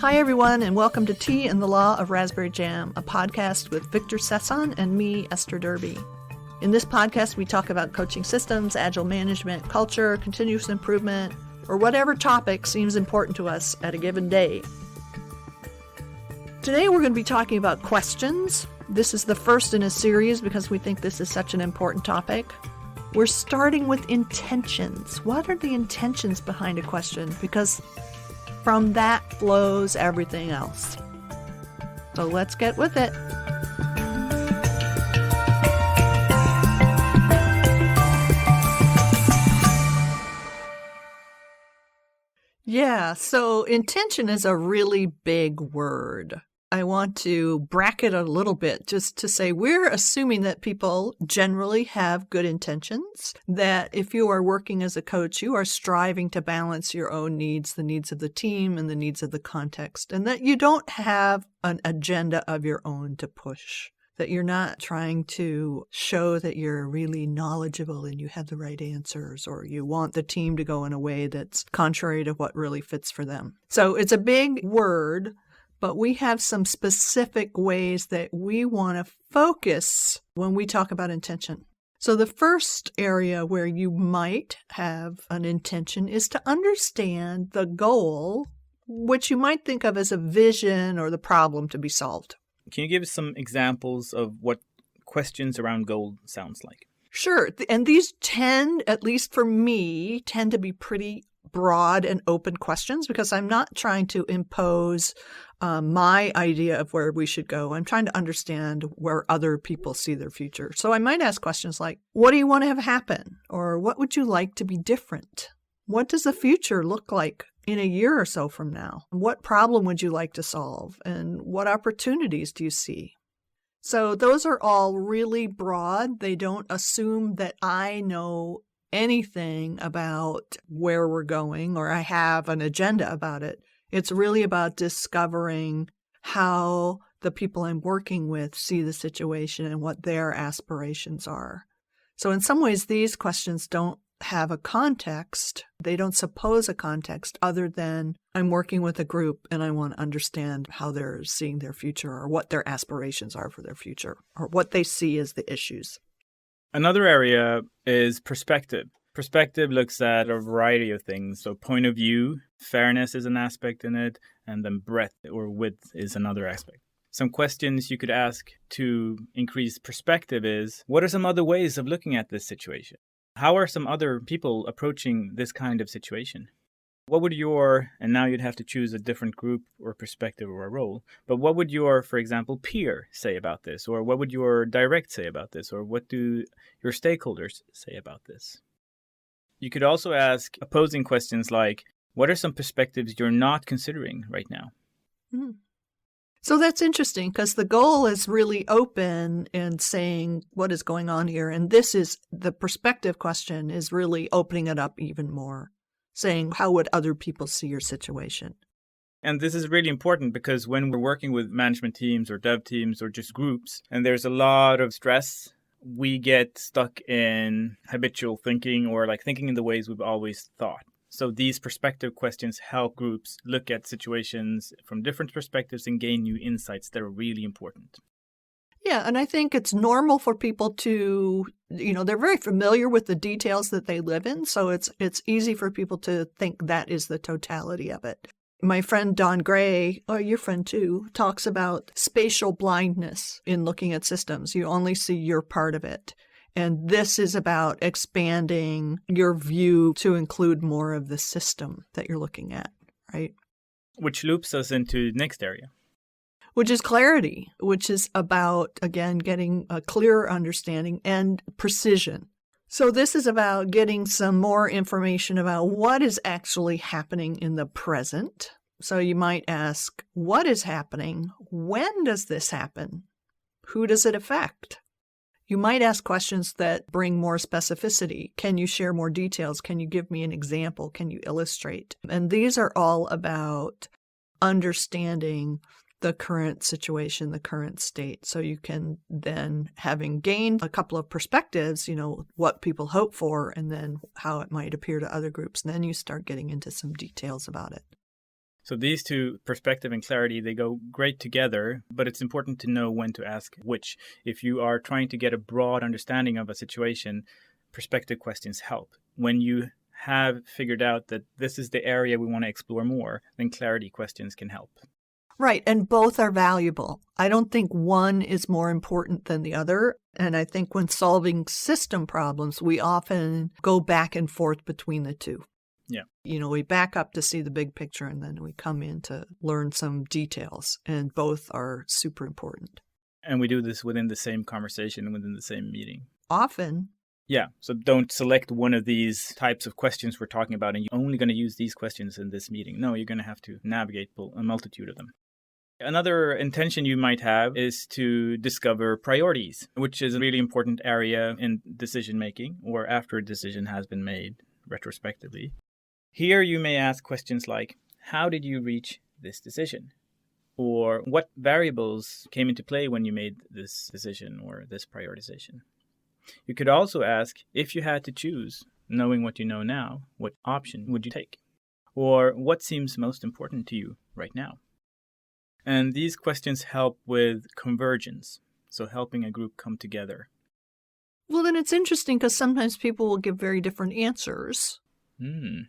Hi, everyone, and welcome to Tea and the Law of Raspberry Jam, a podcast with Victor Sesson and me, Esther Derby. In this podcast, we talk about coaching systems, agile management, culture, continuous improvement, or whatever topic seems important to us at a given day. Today, we're going to be talking about questions. This is the first in a series because we think this is such an important topic. We're starting with intentions. What are the intentions behind a question? Because from that flows everything else. So let's get with it. Yeah, so intention is a really big word. I want to bracket a little bit just to say we're assuming that people generally have good intentions, that if you are working as a coach, you are striving to balance your own needs, the needs of the team and the needs of the context, and that you don't have an agenda of your own to push, that you're not trying to show that you're really knowledgeable and you have the right answers, or you want the team to go in a way that's contrary to what really fits for them. So it's a big word, but we have some specific ways that we want to focus when we talk about intention. So the first area where you might have an intention is to understand the goal, which you might think of as a vision or the problem to be solved. Can you give us some examples of what questions around goal sounds like? Sure. And these tend, at least for me, tend to be pretty broad and open questions because I'm not trying to impose my idea of where we should go. I'm trying to understand where other people see their future. So I might ask questions like, what do you want to have happen? Or what would you like to be different? What does the future look like in a year or so from now? What problem would you like to solve? And what opportunities do you see? So those are all really broad. They don't assume that I know anything about where we're going or I have an agenda about it. It's really about discovering how the people I'm working with see the situation and what their aspirations are. So in some ways, these questions don't have a context. They don't suppose a context other than I'm working with a group and I want to understand how they're seeing their future or what their aspirations are for their future or what they see as the issues. Another area is perspective. Perspective looks at a variety of things. So point of view, fairness is an aspect in it, and then breadth or width is another aspect. Some questions you could ask to increase perspective is, what are some other ways of looking at this situation? How are some other people approaching this kind of situation? What would and now you'd have to choose a different group or perspective or a role, but what would your, for example, peer say about this? Or what would your direct say about this? Or what do your stakeholders say about this? You could also ask opposing questions like, what are some perspectives you're not considering right now? So that's interesting because the goal is really open and saying what is going on here. And this is the perspective question is really opening it up even more, saying how would other people see your situation? And this is really important because when we're working with management teams or dev teams or just groups, and there's a lot of stress, we get stuck in habitual thinking or like thinking in the ways we've always thought. So these perspective questions help groups look at situations from different perspectives and gain new insights that are really important. Yeah, and I think it's normal for people to, they're very familiar with the details that they live in. So it's easy for people to think that is the totality of it. My friend Don Gray, or your friend too, talks about spatial blindness in looking at systems. You only see your part of it. And this is about expanding your view to include more of the system that you're looking at, right? Which loops us into the next area. Which is clarity, which is about, again, getting a clearer understanding and precision. So this is about getting some more information about what is actually happening in the present. So you might ask, what is happening? When does this happen? Who does it affect? You might ask questions that bring more specificity. Can you share more details? Can you give me an example? Can you illustrate? And these are all about understanding the current situation, the current state. So you can then, having gained a couple of perspectives, what people hope for and then how it might appear to other groups, and then you start getting into some details about it. So these two, perspective and clarity, they go great together, but it's important to know when to ask which. If you are trying to get a broad understanding of a situation, perspective questions help. When you have figured out that this is the area we want to explore more, then clarity questions can help. Right. And both are valuable. I don't think one is more important than the other. And I think when solving system problems, we often go back and forth between the two. Yeah. We back up to see the big picture and then we come in to learn some details. And both are super important. And we do this within the same conversation, within the same meeting. Often. Yeah. So don't select one of these types of questions we're talking about and you're only going to use these questions in this meeting. No, you're going to have to navigate a multitude of them. Another intention you might have is to discover priorities, which is a really important area in decision making or after a decision has been made retrospectively. Here you may ask questions like, how did you reach this decision? Or what variables came into play when you made this decision or this prioritization? You could also ask, if you had to choose, knowing what you know now, what option would you take? Or what seems most important to you right now? And these questions help with convergence, so helping a group come together. Well, then it's interesting because sometimes people will give very different answers in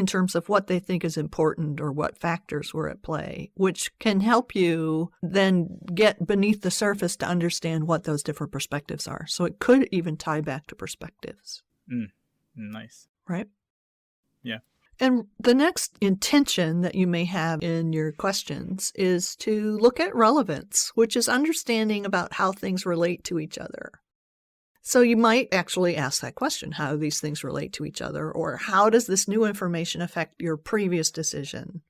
terms of what they think is important or what factors were at play, which can help you then get beneath the surface to understand what those different perspectives are. So it could even tie back to perspectives. Nice. Right? Yeah. And the next intention that you may have in your questions is to look at relevance, which is understanding about how things relate to each other. So you might actually ask that question, how do these things relate to each other? Or how does this new information affect your previous decision?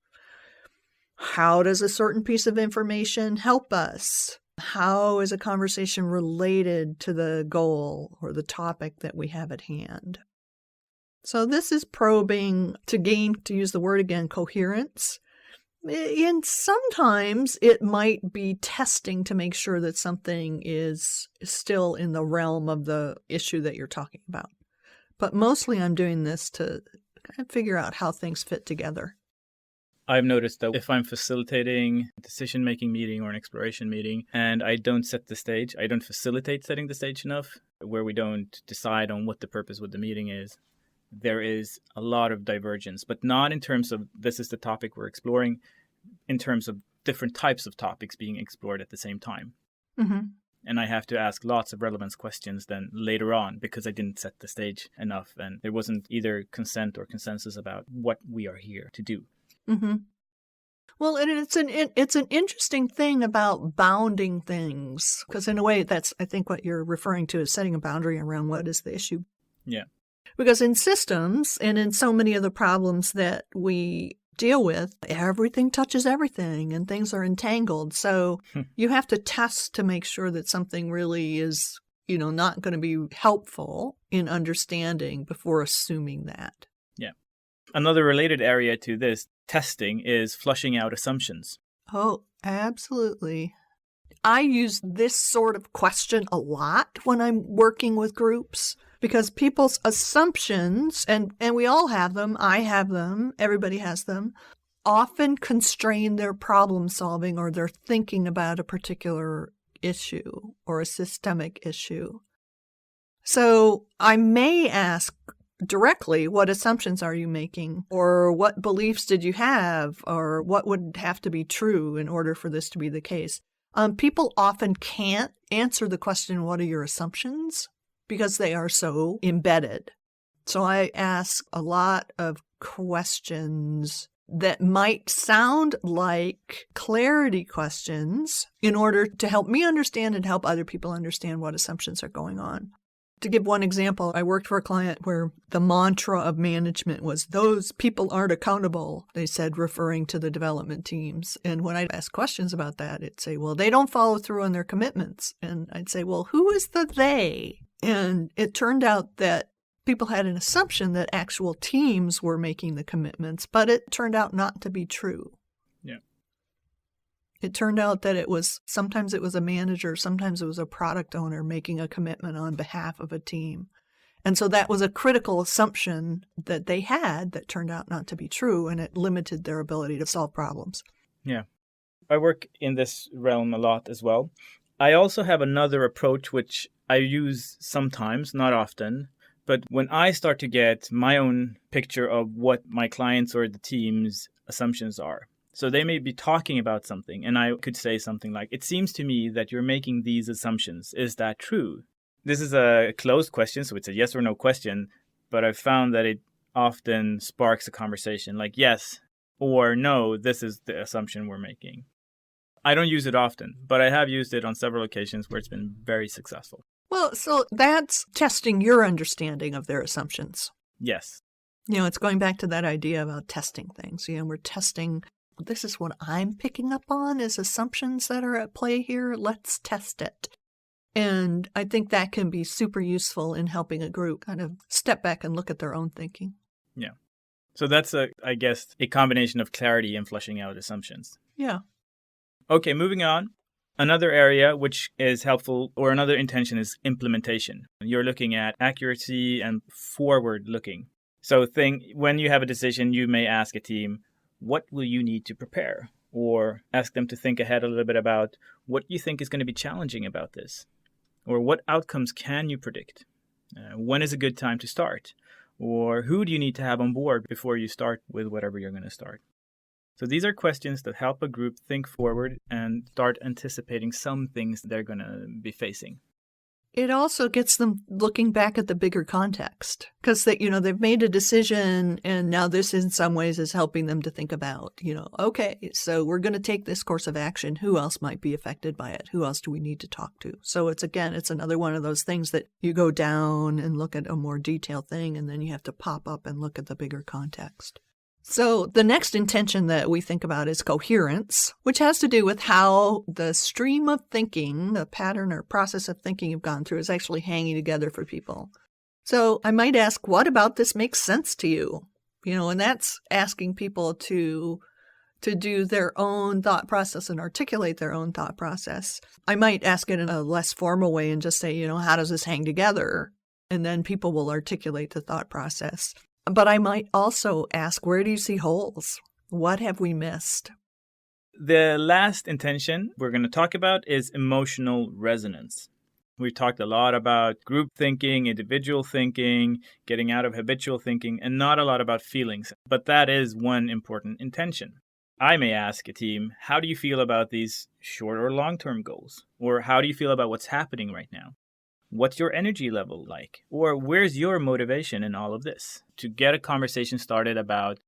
How does a certain piece of information help us? How is a conversation related to the goal or the topic that we have at hand? So this is probing to gain, to use the word again, coherence. And sometimes it might be testing to make sure that something is still in the realm of the issue that you're talking about. But mostly I'm doing this to kind of figure out how things fit together. I've noticed that if I'm facilitating a decision-making meeting or an exploration meeting and I don't set the stage, I don't facilitate setting the stage enough, where we don't decide on what the purpose of the meeting is, there is a lot of divergence, but not in terms of this is the topic we're exploring, in terms of different types of topics being explored at the same time. Mm-hmm. And I have to ask lots of relevance questions then later on because I didn't set the stage enough and there wasn't either consent or consensus about what we are here to do. Mm-hmm. Well, and it's an interesting thing about bounding things, because in a way that's, I think, what you're referring to is setting a boundary around what is the issue. Yeah. Because in systems and in so many of the problems that we deal with, everything touches everything and things are entangled. So you have to test to make sure that something really is, not going to be helpful in understanding before assuming that. Yeah. Another related area to this testing is flushing out assumptions. Oh, absolutely. I use this sort of question a lot when I'm working with groups because people's assumptions, and we all have them, I have them, everybody has them, often constrain their problem solving or their thinking about a particular issue or a systemic issue. So I may ask directly, what assumptions are you making? Or what beliefs did you have? Or what would have to be true in order for this to be the case? People often can't answer the question, what are your assumptions? Because they are so embedded. So I ask a lot of questions that might sound like clarity questions in order to help me understand and help other people understand what assumptions are going on. To give one example, I worked for a client where the mantra of management was, those people aren't accountable, they said, referring to the development teams. And when I'd ask questions about that, it'd say, well, they don't follow through on their commitments. And I'd say, well, who is the they? And it turned out that people had an assumption that actual teams were making the commitments, but it turned out not to be true. Yeah. It turned out that sometimes it was a manager, sometimes it was a product owner making a commitment on behalf of a team. And so that was a critical assumption that they had that turned out not to be true, and it limited their ability to solve problems. Yeah. I work in this realm a lot as well. I also have another approach which I use sometimes, not often. But when I start to get my own picture of what my clients or the team's assumptions are, so they may be talking about something and I could say something like, it seems to me that you're making these assumptions. Is that true? This is a closed question, so it's a yes or no question, but I've found that it often sparks a conversation like yes or no, this is the assumption we're making. I don't use it often, but I have used it on several occasions where it's been very successful. Well, so that's testing your understanding of their assumptions. Yes. It's going back to that idea about testing things. We're testing, this is what I'm picking up on is assumptions that are at play here. Let's test it. And I think that can be super useful in helping a group kind of step back and look at their own thinking. Yeah. So that's, I guess, a combination of clarity and fleshing out assumptions. Yeah. Okay, moving on. Another area which is helpful, or another intention, is implementation. You're looking at accuracy and forward looking. So when you have a decision, you may ask a team, what will you need to prepare? Or ask them to think ahead a little bit about what you think is going to be challenging about this. Or what outcomes can you predict? When is a good time to start? Or who do you need to have on board before you start with whatever you're going to start? So these are questions that help a group think forward and start anticipating some things they're going to be facing. It also gets them looking back at the bigger context because they've made a decision, and now this in some ways is helping them to think about, okay, so we're going to take this course of action. Who else might be affected by it? Who else do we need to talk to? So it's another one of those things that you go down and look at a more detailed thing, and then you have to pop up and look at the bigger context. So the next intention that we think about is coherence, which has to do with how the stream of thinking, the pattern or process of thinking you've gone through is actually hanging together for people. So I might ask, what about this makes sense to you? And that's asking people to do their own thought process and articulate their own thought process. I might ask it in a less formal way and just say, how does this hang together? And then people will articulate the thought process. But I might also ask, where do you see holes? What have we missed? The last intention we're going to talk about is emotional resonance. We've talked a lot about group thinking, individual thinking, getting out of habitual thinking, and not a lot about feelings. But that is one important intention. I may ask a team, how do you feel about these short or long-term goals? Or how do you feel about what's happening right now? What's your energy level like? Or where's your motivation in all of this? To get a conversation started about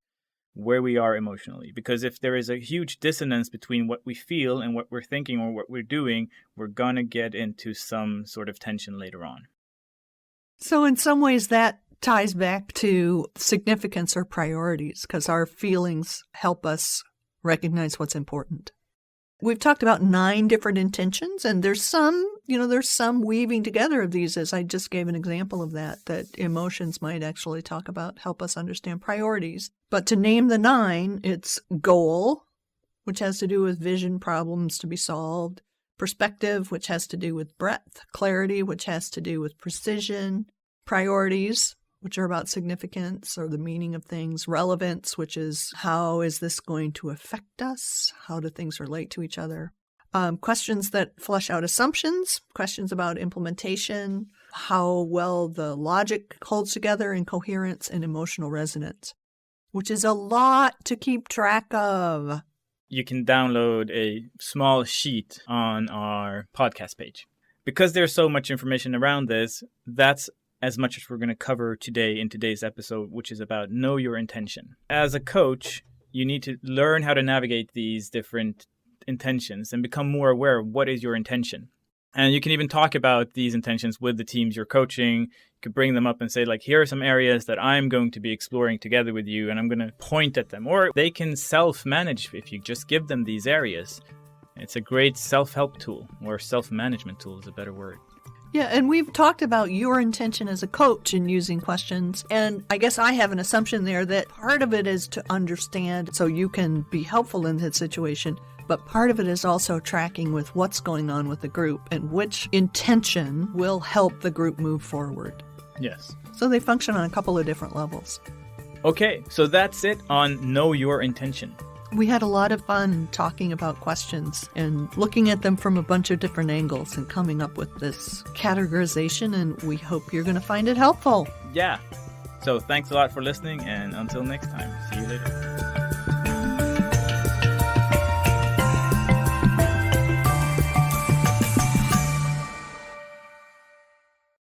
where we are emotionally. Because if there is a huge dissonance between what we feel and what we're thinking or what we're doing, we're going to get into some sort of tension later on. So in some ways that ties back to significance or priorities, because our feelings help us recognize what's important. We've talked about 9 different intentions, and there's some weaving together of these, as I just gave an example of that emotions might actually talk about, help us understand priorities. But to name the 9, it's goal, which has to do with vision, problems to be solved, perspective, which has to do with breadth, clarity, which has to do with precision, priorities, which are about significance or the meaning of things, relevance, which is how is this going to affect us? How do things relate to each other? Questions that flesh out assumptions, questions about implementation, how well the logic holds together, and coherence and emotional resonance, which is a lot to keep track of. You can download a small sheet on our podcast page. Because there's so much information around this, that's as much as we're going to cover today in today's episode, which is about know your intention. As a coach, you need to learn how to navigate these different intentions and become more aware of what is your intention. And you can even talk about these intentions with the teams you're coaching. You could bring them up and say, here are some areas that I'm going to be exploring together with you, and I'm going to point at them. Or they can self-manage if you just give them these areas. It's a great self-help tool, or self-management tool is a better word. Yeah, and we've talked about your intention as a coach in using questions. And I guess I have an assumption there that part of it is to understand so you can be helpful in that situation. But part of it is also tracking with what's going on with the group and which intention will help the group move forward. Yes. So they function on a couple of different levels. Okay, so that's it on Know Your Intention. We had a lot of fun talking about questions and looking at them from a bunch of different angles and coming up with this categorization, and we hope you're going to find it helpful. Yeah. So thanks a lot for listening, and until next time, see you later.